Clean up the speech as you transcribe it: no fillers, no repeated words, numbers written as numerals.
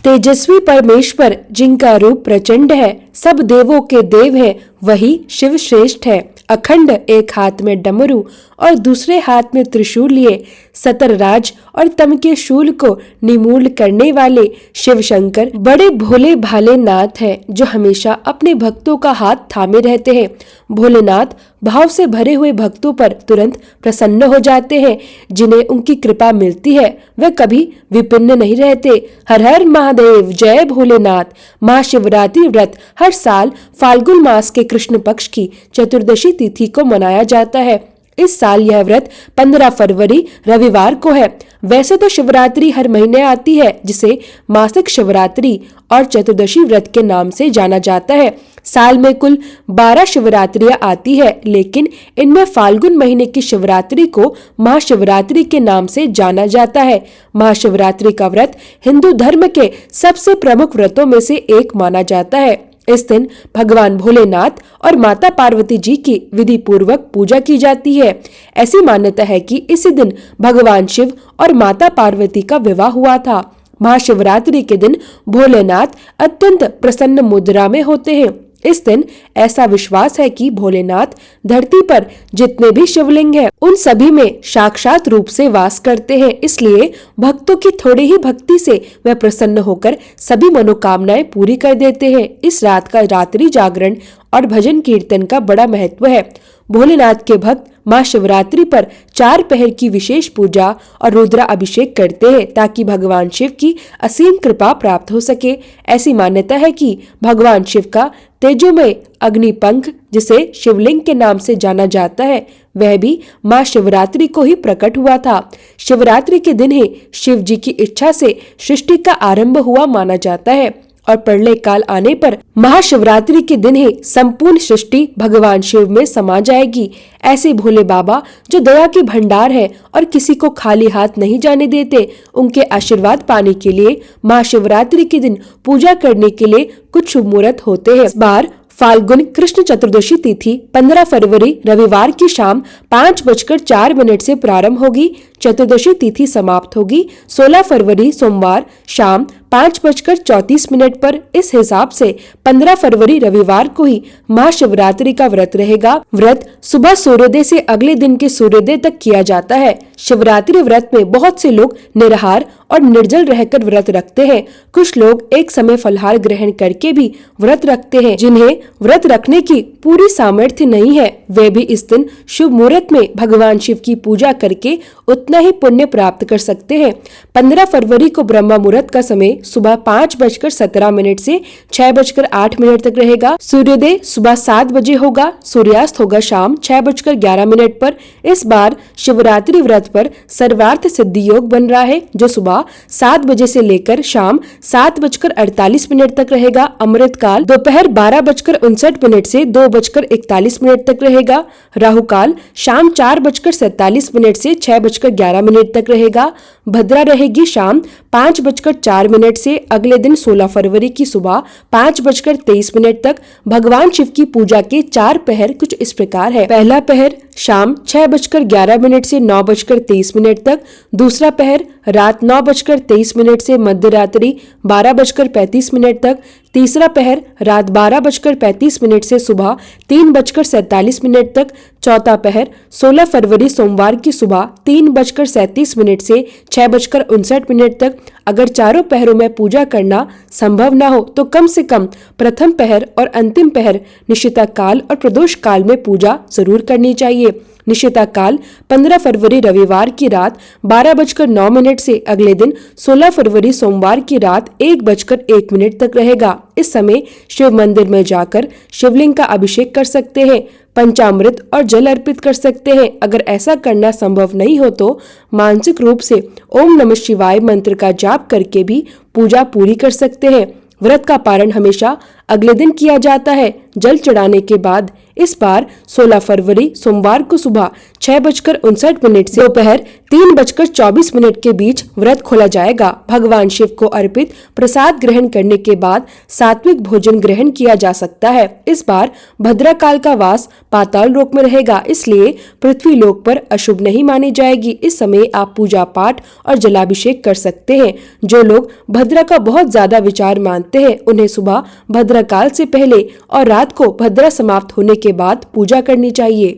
तेजस्वी परमेश्वर जिनका रूप प्रचंड है, सब देवों के देव है, वही शिव श्रेष्ठ है। अखंड एक हाथ में डमरू और दूसरे हाथ में त्रिशूल लिए सतर राज और तम के शूल को निमूल करने वाले शिव शंकर बड़े भोले भाले नाथ हैं, जो हमेशा अपने भक्तों का हाथ थामे रहते हैं। भोलेनाथ भाव से भरे हुए भक्तों पर तुरंत प्रसन्न हो जाते हैं। जिन्हें उनकी कृपा मिलती है वे कभी विपन्न नहीं रहते। हर हर महादेव, जय भोलेनाथ। महाशिवरात्रि व्रत हर साल फाल्गुन मास के कृष्ण पक्ष की चतुर्दशी तिथि को मनाया जाता है। इस साल यह व्रत 15 फरवरी रविवार को है। वैसे तो शिवरात्रि हर महीने आती है, जिसे मासिक शिवरात्रि और चतुर्दशी व्रत के नाम से जाना जाता है। साल में कुल 12 शिवरात्रियां आती है, लेकिन इनमें फाल्गुन महीने की शिवरात्रि को महाशिवरात्रि के नाम से जाना जाता है। महाशिवरात्रि का व्रत हिंदू धर्म के सबसे प्रमुख व्रतों में से एक माना जाता है। इस दिन भगवान भोलेनाथ और माता पार्वती जी की विधि पूर्वक पूजा की जाती है। ऐसी मान्यता है कि इसी दिन भगवान शिव और माता पार्वती का विवाह हुआ था। महाशिवरात्रि के दिन भोलेनाथ अत्यंत प्रसन्न मुद्रा में होते हैं। इस दिन ऐसा विश्वास है कि भोलेनाथ धरती पर जितने भी शिवलिंग हैं, उन सभी में साक्षात रूप से वास करते हैं। इसलिए भक्तों की थोड़ी ही भक्ति से वह प्रसन्न होकर सभी मनोकामनाएं पूरी कर देते हैं। इस रात का रात्रि जागरण और भजन कीर्तन का बड़ा महत्व है। भोलेनाथ के भक्त महाशिवरात्रि पर 4 पहर की विशेष पूजा और रुद्रा अभिषेक करते हैं, ताकि भगवान शिव की असीम कृपा प्राप्त हो सके। ऐसी मान्यता है कि भगवान शिव का तेजोमय अग्निपंख, जिसे शिवलिंग के नाम से जाना जाता है, वह भी महाशिवरात्रि को ही प्रकट हुआ था। शिवरात्रि के दिन ही शिव जी की इच्छा से सृष्टि का आरंभ हुआ माना जाता है और प्रलय काल आने पर महाशिवरात्रि के दिन ही संपूर्ण सृष्टि भगवान शिव में समा जाएगी। ऐसे भोले बाबा जो दया के भंडार है और किसी को खाली हाथ नहीं जाने देते, उनके आशीर्वाद पाने के लिए महाशिवरात्रि के दिन पूजा करने के लिए कुछ शुभ मुहूर्त होते हैं। इस बार फाल्गुन कृष्ण चतुर्दशी तिथि 15 फरवरी रविवार की शाम 5:04 से प्रारंभ होगी। चतुर्दशी तिथि समाप्त होगी 16 फरवरी सोमवार शाम 5:34 पर। इस हिसाब से 15 फरवरी रविवार को ही महाशिवरात्रि का व्रत रहेगा। व्रत सुबह सूर्योदय से अगले दिन के सूर्योदय तक किया जाता है। शिवरात्रि व्रत में बहुत से लोग निराहार और निर्जल रहकर व्रत रखते हैं। कुछ लोग एक समय फलहार ग्रहण करके भी व्रत रखते हैं। जिन्हें व्रत रखने की पूरी सामर्थ्य नहीं है, वे भी इस दिन शुभ मुहूर्त में भगवान शिव की पूजा करके उतना ही पुण्य प्राप्त कर सकते हैं। 15 फरवरी को ब्रह्म मुहूर्त का समय सुबह 5:17 से 6:08 तक रहेगा। सूर्योदय सुबह 7 बजे होगा। सूर्यास्त होगा शाम 6:11 पर। इस बार शिवरात्रि व्रत पर सर्वार्थ सिद्धि योग बन रहा है, जो सुबह 7 बजे से लेकर शाम 7:48 तक रहेगा। अमृत काल दोपहर 12:59 से 2:41 तक रहेगा। राहु काल शाम 4:47 से 6:11 तक रहेगा। भद्रा रहेगी शाम 5:04 से अगले दिन 16 फरवरी की सुबह 5:23 तक। भगवान शिव की पूजा के 4 पहर कुछ इस प्रकार है। पहला पहर शाम 6:11 से 9:23 तक। दूसरा पहर रात 9:23 से मध्य रात्रि 12:35 तक। तीसरा पहर रात 12:35 से सुबह 3:47 तक। चौथा पहर 16 फरवरी सोमवार की सुबह 3:37 से 6:59 तक। अगर चारों पहरों में पूजा करना संभव न हो तो कम से कम प्रथम पहर और अंतिम पहर निशिता काल और प्रदोष काल में पूजा जरूर करनी चाहिए। निशिता काल 15 फरवरी रविवार की रात 12:09 से अगले दिन 16 फरवरी सोमवार की रात 1:01 तक रहेगा। इस समय शिव मंदिर में जाकर शिवलिंग का अभिषेक कर सकते हैं, पंचामृत और जल अर्पित कर सकते हैं। अगर ऐसा करना संभव नहीं हो तो मानसिक रूप से ओम नमः शिवाय मंत्र का जाप करके भी पूजा पूरी कर सकते हैं। व्रत का पारण हमेशा अगले दिन किया जाता है, जल चढ़ाने के बाद। इस बार 16 फरवरी सोमवार को सुबह 6:59 से दोपहर 3:24 के बीच व्रत खोला जाएगा। भगवान शिव को अर्पित प्रसाद ग्रहण करने के बाद सात्विक भोजन ग्रहण किया जा सकता है। इस बार भद्रकाल का वास पाताल लोक में रहेगा, इसलिए पृथ्वी लोक पर अशुभ नहीं मानी जाएगी। इस समय आप पूजा पाठ और जलाभिषेक कर सकते हैं। जो लोग भद्रा का बहुत ज्यादा विचार मानते हैं, उन्हें सुबह भद्रकाल से पहले और रात को भद्रा समाप्त होने के बाद पूजा करनी चाहिए।